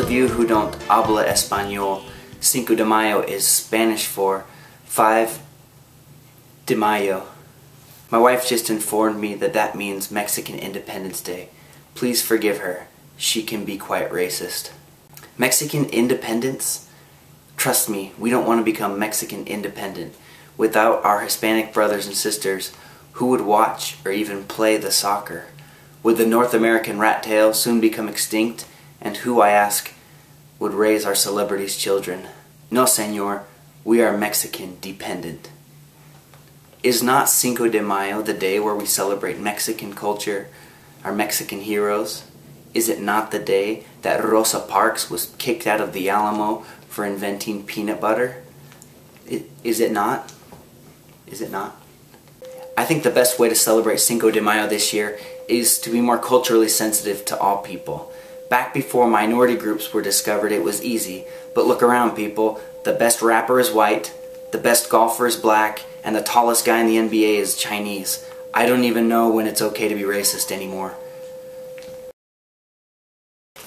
of you who don't habla español, Cinco de Mayo is Spanish for 5 de Mayo. My wife just informed me that that means Mexican Independence Day. Please forgive her. She can be quite racist. Mexican independence? Trust me, we don't want to become Mexican independent. Without our Hispanic brothers and sisters, who would watch or even play the soccer? Would the North American rat tail soon become extinct? And who, I ask, would raise our celebrities' children? No, senor, we are Mexican dependent. Is not Cinco de Mayo the day where we celebrate Mexican culture, our Mexican heroes? Is it not the day that Rosa Parks was kicked out of the Alamo for inventing peanut butter? Is it not? Is it not? I think the best way to celebrate Cinco de Mayo this year is to be more culturally sensitive to all people. Back before minority groups were discovered, it was easy. But look around, people. The best rapper is white, the best golfer is black, and the tallest guy in the NBA is Chinese. I don't even know when it's okay to be racist anymore.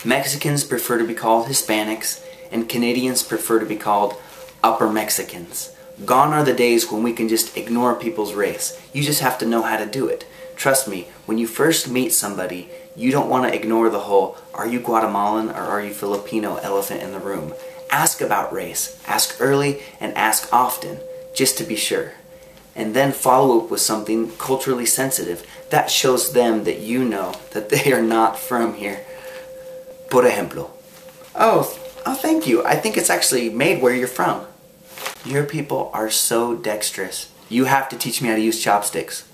Mexicans prefer to be called Hispanics, and Canadians prefer to be called Upper Mexicans. Gone are the days when we can just ignore people's race. You just have to know how to do it. Trust me, when you first meet somebody, you don't want to ignore the whole, are you Guatemalan or are you Filipino elephant in the room. Ask about race. Ask early and ask often, just to be sure. And then follow up with something culturally sensitive. That shows them that you know that they are not from here. Por ejemplo. Oh, thank you. I think it's actually made where you're from. Your people are so dexterous. You have to teach me how to use chopsticks.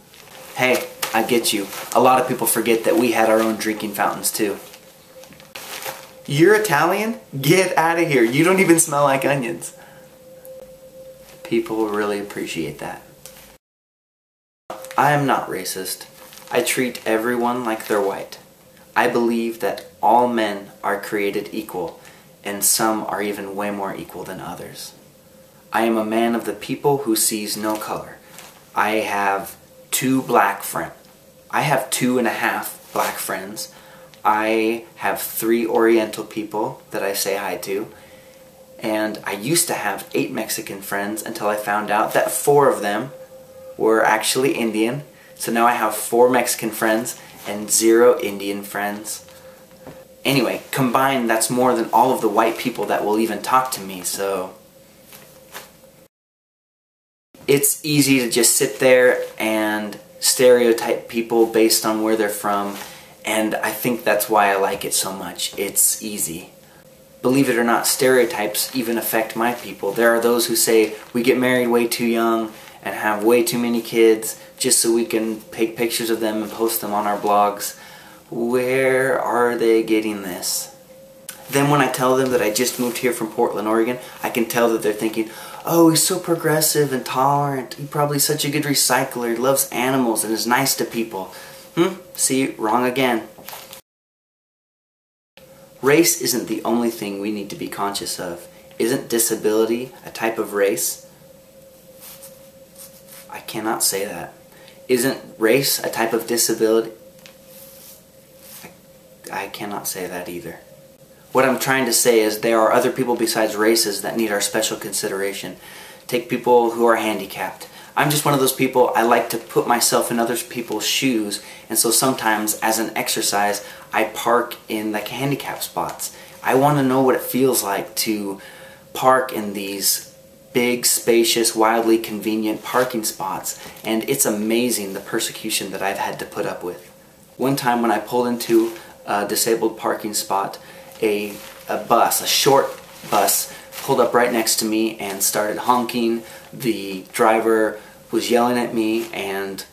Hey, I get you. A lot of people forget that we had our own drinking fountains too. You're Italian? Get out of here. You don't even smell like onions. People will really appreciate that. I am not racist. I treat everyone like they're white. I believe that all men are created equal, and some are even way more equal than others. I am a man of the people who sees no color. I have 2 black friends. I have 2.5 black friends. I have 3 Oriental people that I say hi to. And I used to have 8 Mexican friends until I found out that 4 of them were actually Indian. So now I have 4 Mexican friends and 0 Indian friends. Anyway, combined, that's more than all of the white people that will even talk to me, so... It's easy to just sit there and stereotype people based on where they're from, and I think that's why I like it so much. It's easy. Believe it or not, stereotypes even affect my people. There are those who say we get married way too young and have way too many kids just so we can take pictures of them and post them on our blogs. Where are they getting this? Then when I tell them that I just moved here from Portland, Oregon, I can tell that they're thinking, oh, he's so progressive and tolerant. He's probably such a good recycler. He loves animals and is nice to people. See, wrong again. Race isn't the only thing we need to be conscious of. Isn't disability a type of race? I cannot say that. Isn't race a type of disability? I cannot say that either. What I'm trying to say is there are other people besides races that need our special consideration. Take people who are handicapped. I'm just one of those people, I like to put myself in other people's shoes, and so sometimes as an exercise I park in like handicap spots. I want to know what it feels like to park in these big, spacious, wildly convenient parking spots, and it's amazing the persecution that I've had to put up with. One time when I pulled into a disabled parking spot, a bus, a short bus, pulled up right next to me and started honking. The driver was yelling at me, and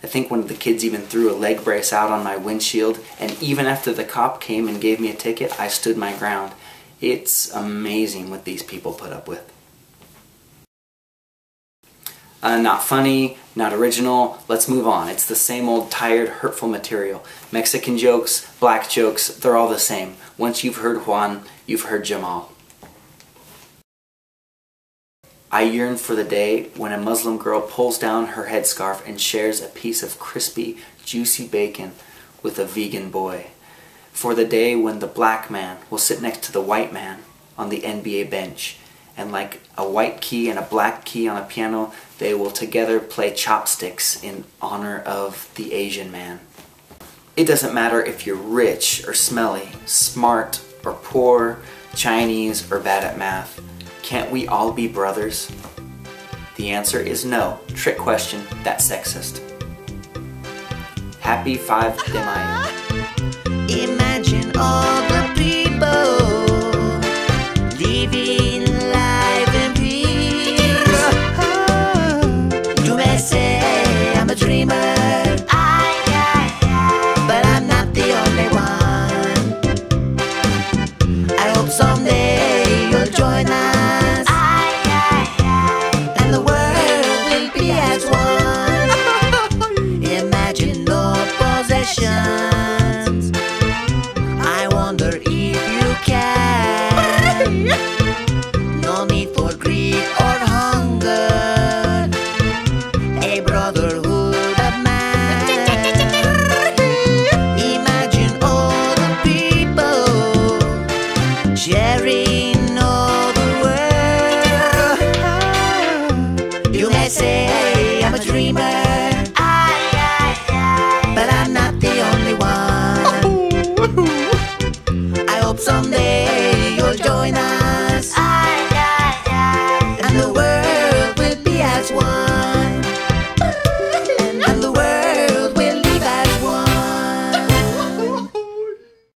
I think one of the kids even threw a leg brace out on my windshield, and even after the cop came and gave me a ticket, I stood my ground. It's amazing what these people put up with. Not funny, not original, let's move on. It's the same old tired, hurtful material. Mexican jokes, black jokes, they're all the same. Once you've heard Juan, you've heard Jamal. I yearn for the day when a Muslim girl pulls down her headscarf and shares a piece of crispy, juicy bacon with a vegan boy. for the day when the black man will sit next to the white man on the NBA bench, and like a white key and a black key on a piano, they will together play chopsticks in honor of the Asian man. It doesn't matter if you're rich or smelly, smart or poor, Chinese or bad at math. Can't we all be brothers? The answer is no. Trick question, that's sexist. Happy 5 de Mayo. Imagine all the